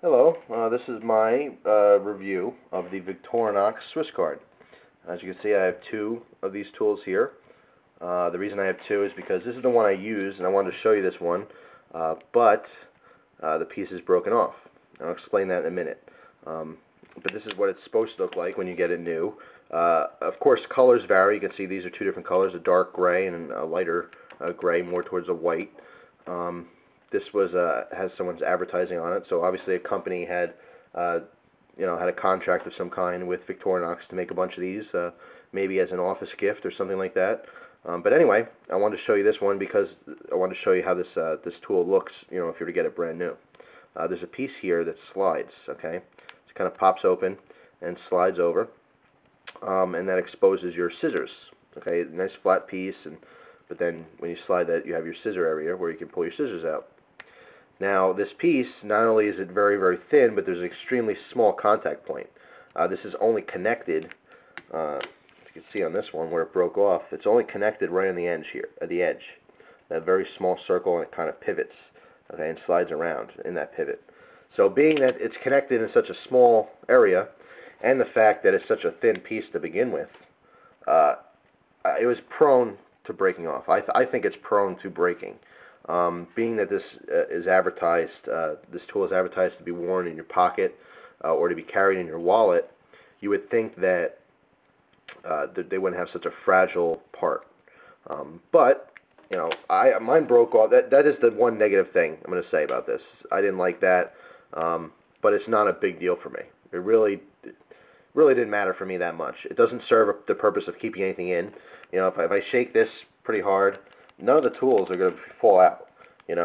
Hello, this is my review of the Victorinox Swiss Card. As you can see, I have two of these tools here. The reason I have two is because this is the one I use, and I wanted to show you this one, but the piece is broken off. I'll explain that in a minute. But this is what it's supposed to look like when you get it new. Of course, colors vary. You can see these are two different colors, a dark gray and a lighter gray, more towards a white. This was has someone's advertising on it, so obviously a company had had a contract of some kind with Victorinox to make a bunch of these, maybe as an office gift or something like that. But anyway, I wanted to show you this one because I wanted to show you how this tool looks, if you were to get it brand new. There's a piece here that slides, okay? It kind of pops open and slides over, and that exposes your scissors, okay? Nice flat piece, but then when you slide that, you have your scissor area where you can pull your scissors out. Now, this piece, not only is it very, very thin, but there's an extremely small contact point. This is only connected, as you can see on this one where it broke off, it's only connected right on the edge here, at the edge. That very small circle, and it kind of pivots, okay, and slides around in that pivot. So being that it's connected in such a small area, and the fact that it's such a thin piece to begin with, it was prone to breaking off. I think it's prone to breaking. Being that this is advertised, this tool is advertised to be worn in your pocket or to be carried in your wallet, you would think that they wouldn't have such a fragile part. But mine broke off. That is the one negative thing I'm going to say about this. I didn't like that, but it's not a big deal for me. It really didn't matter for me that much. It doesn't serve the purpose of keeping anything in. If I shake this pretty hard, none of the tools are going to fall out. You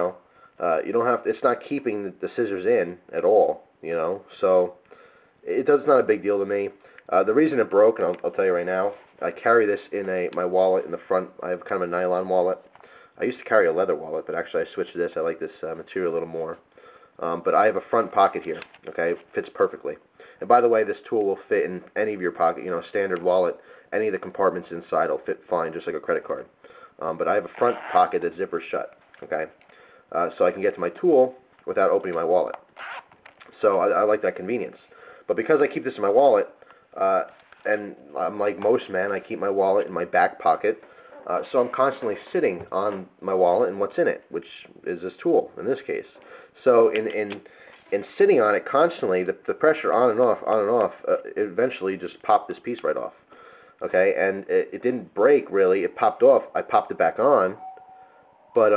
don't have to, it's not keeping the scissors in at all. So it's not a big deal to me. The reason it broke, and I'll tell you right now, I carry this in my wallet in the front. I have kind of a nylon wallet. I used to carry a leather wallet, but actually I switched to this. I like this material a little more. But I have a front pocket here. Okay, it fits perfectly. And by the way, this tool will fit in any of your pocket. Standard wallet, any of the compartments inside will fit fine, just like a credit card. But I have a front pocket that zippers shut, okay? So I can get to my tool without opening my wallet. So I like that convenience. But because I keep this in my wallet, and I'm like most men, I keep my wallet in my back pocket, so I'm constantly sitting on my wallet and what's in it, which is this tool in this case. So in sitting on it constantly, the pressure on and off, eventually just popped this piece right off. Okay, and it didn't break really. It popped off. I popped it back on, but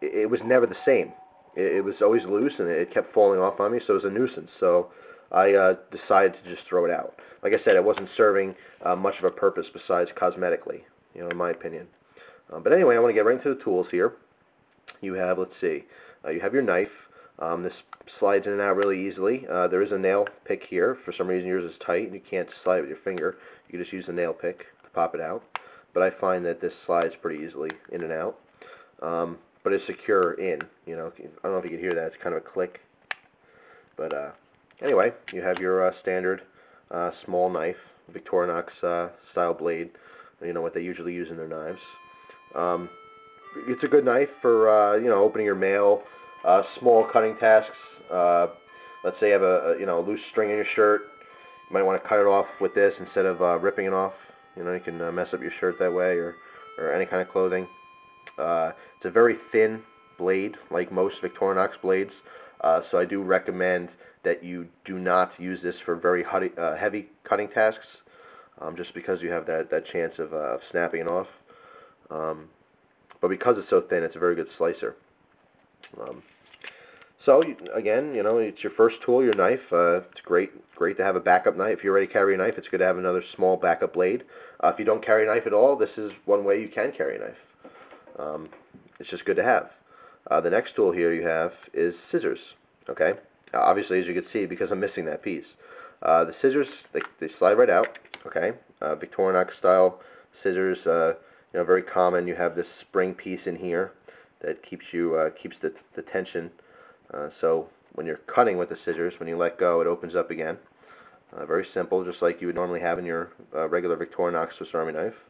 it was never the same. It was always loose, and it kept falling off on me, so it was a nuisance. So I decided to just throw it out. Like I said, it wasn't serving much of a purpose besides cosmetically, in my opinion. But anyway, I want to get right into the tools here. You have, let's see, you have your knife. This slides in and out really easily. There is a nail pick here. For some reason yours is tight and you can't slide it with your finger. You can just use the nail pick to pop it out. But I find that this slides pretty easily in and out. But it's secure in. I don't know if you can hear that. It's kind of a click. But anyway, you have your standard small knife, Victorinox style blade. What they usually use in their knives. It's a good knife for opening your mail. Small cutting tasks. Let's say you have a loose string in your shirt. You might want to cut it off with this instead of ripping it off. You can mess up your shirt that way, or any kind of clothing. It's a very thin blade, like most Victorinox blades. So I do recommend that you do not use this for very heavy cutting tasks, just because you have that chance of snapping it off. But because it's so thin, it's a very good slicer. So again, it's your first tool, your knife. It's great to have a backup knife. If you already carry a knife, it's good to have another small backup blade. If you don't carry a knife at all, this is one way you can carry a knife. It's just good to have. The next tool here you have is scissors. Okay. Obviously, as you can see, because I'm missing that piece, the scissors they slide right out. Okay. Victorinox style scissors. Very common. You have this spring piece in here that keeps the tension. So when you're cutting with the scissors, when you let go, it opens up again. Very simple, just like you would normally have in your regular Victorinox Swiss Army knife.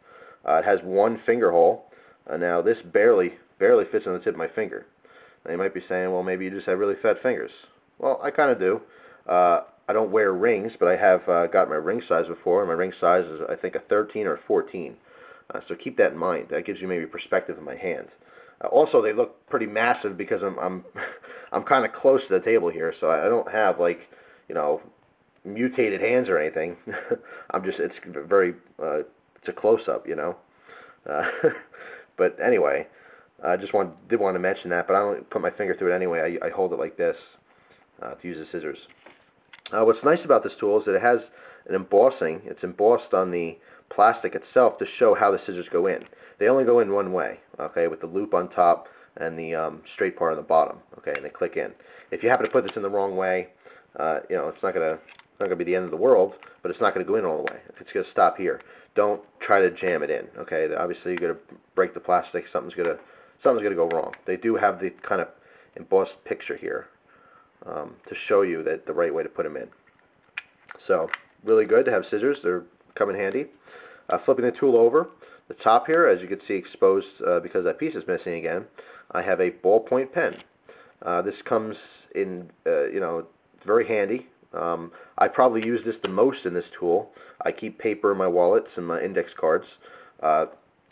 It has one finger hole. Now this barely fits on the tip of my finger. Now you might be saying, well, maybe you just have really fat fingers. Well, I kind of do. I don't wear rings, but I have got my ring size before, and my ring size is, I think, a 13 or a 14. So keep that in mind. That gives you maybe perspective in my hands. Also, they look pretty massive because I'm I'm kind of close to the table here, so I don't have like, you know, mutated hands or anything. I'm just it's very it's a close up, you know. Uh, but anyway, I just did want to mention that, but I don't put my finger through it anyway. I hold it like this to use the scissors. What's nice about this tool is that it has an embossing. It's embossed on the plastic itself to show how the scissors go in. They only go in one way, okay, with the loop on top and the straight part on the bottom, okay, and they click in. If you happen to put this in the wrong way, you know, it's not gonna be the end of the world, but it's not gonna go in all the way. It's gonna stop here. Don't try to jam it in, okay? Obviously, you're gonna break the plastic. Something's gonna go wrong. They do have the kind of embossed picture here to show you that the right way to put them in. So really good to have scissors. They're come in handy. Flipping the tool over, the top here, as you can see, exposed because that piece is missing again. I have a ballpoint pen. This comes in, you know, very handy. I probably use this the most in this tool. I keep paper in my wallets and my index cards.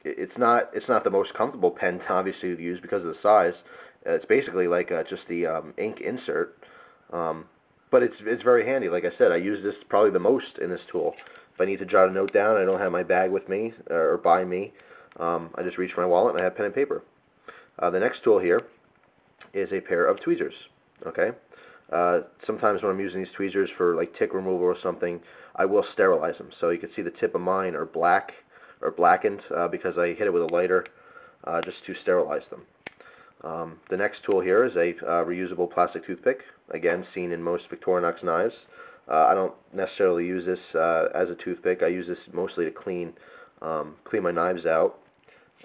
It's not the most comfortable pen to obviously use because of the size. It's basically like just the ink insert, but it's very handy. Like I said, I use this probably the most in this tool. If I need to jot a note down, I don't have my bag with me or by me. I just reach my wallet and I have pen and paper. The next tool here is a pair of tweezers. Okay. Sometimes when I'm using these tweezers for like tick removal or something, I will sterilize them. So you can see the tip of mine are black or blackened because I hit it with a lighter just to sterilize them. The next tool here is a reusable plastic toothpick, again seen in most Victorinox knives. I don't necessarily use this as a toothpick. I use this mostly to clean my knives out.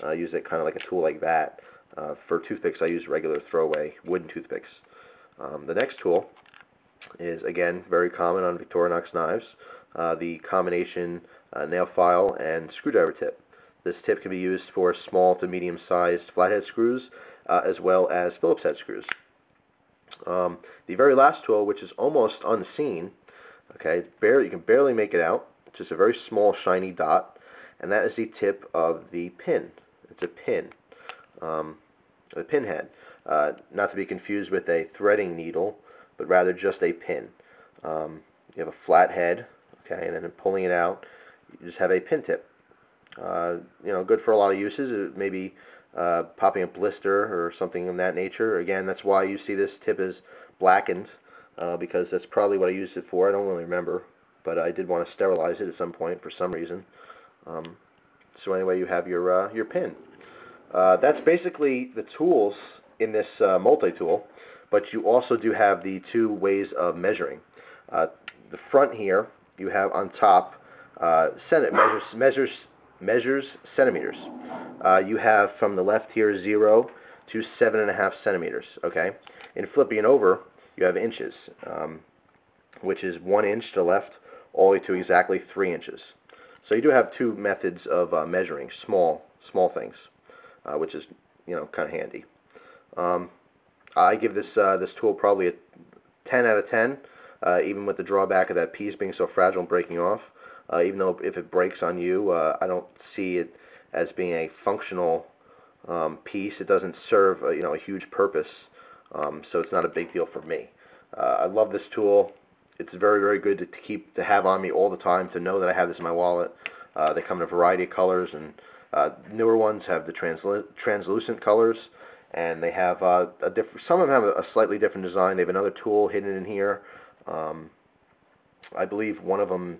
I use it kind of like a tool like that. For toothpicks, I use regular throwaway wooden toothpicks. The next tool is, again, very common on Victorinox knives, the combination nail file and screwdriver tip. This tip can be used for small to medium-sized flathead screws, as well as Phillips head screws. The very last tool, which is almost unseen, okay, you can barely make it out. It's just a very small shiny dot, and that is the tip of the pin. It's a pin, the pin head. Not to be confused with a threading needle, but rather just a pin. You have a flat head, okay, and then in pulling it out, you just have a pin tip. You know, good for a lot of uses. Maybe popping a blister or something of that nature. Again, that's why you see this tip is blackened, because that's probably what I used it for. I don't really remember, but I did want to sterilize it at some point for some reason. So anyway, you have your pin. That's basically the tools in this multi-tool, but you also do have the two ways of measuring. The front here, you have on top, measures centimeters. You have from the left here 0 to 7.5 centimeters. Okay, in flipping it over, you have inches, which is 1 inch to the left, all the way to exactly 3 inches. So you do have two methods of measuring small things, which is, you know, kind of handy. I give this tool probably a 10 out of 10, even with the drawback of that piece being so fragile and breaking off. Even though if it breaks on you, I don't see it as being a functional piece. It doesn't serve you know, a huge purpose, so it's not a big deal for me. I love this tool. It's very good to have on me all the time, to know that I have this in my wallet. They come in a variety of colors, and newer ones have the translucent colors, and they have some of them have a slightly different design. They have another tool hidden in here. I believe one of them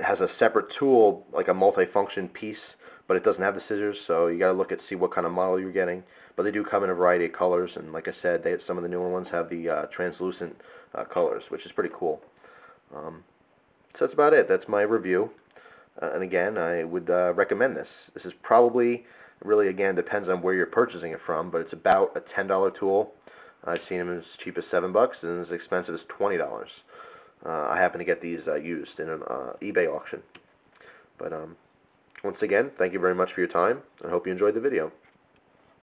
has a separate tool, like a multi-function piece, but it doesn't have the scissors, so you got to see what kind of model you're getting. But they do come in a variety of colors, and like I said, some of the newer ones have the translucent colors, which is pretty cool. So that's about it. That's my review. And again, I would recommend this. This is probably, really, again, depends on where you're purchasing it from, but it's about a $10 tool. I've seen them as cheap as $7 and as expensive as $20. I happen to get these used in an eBay auction. But once again, thank you very much for your time, and I hope you enjoyed the video.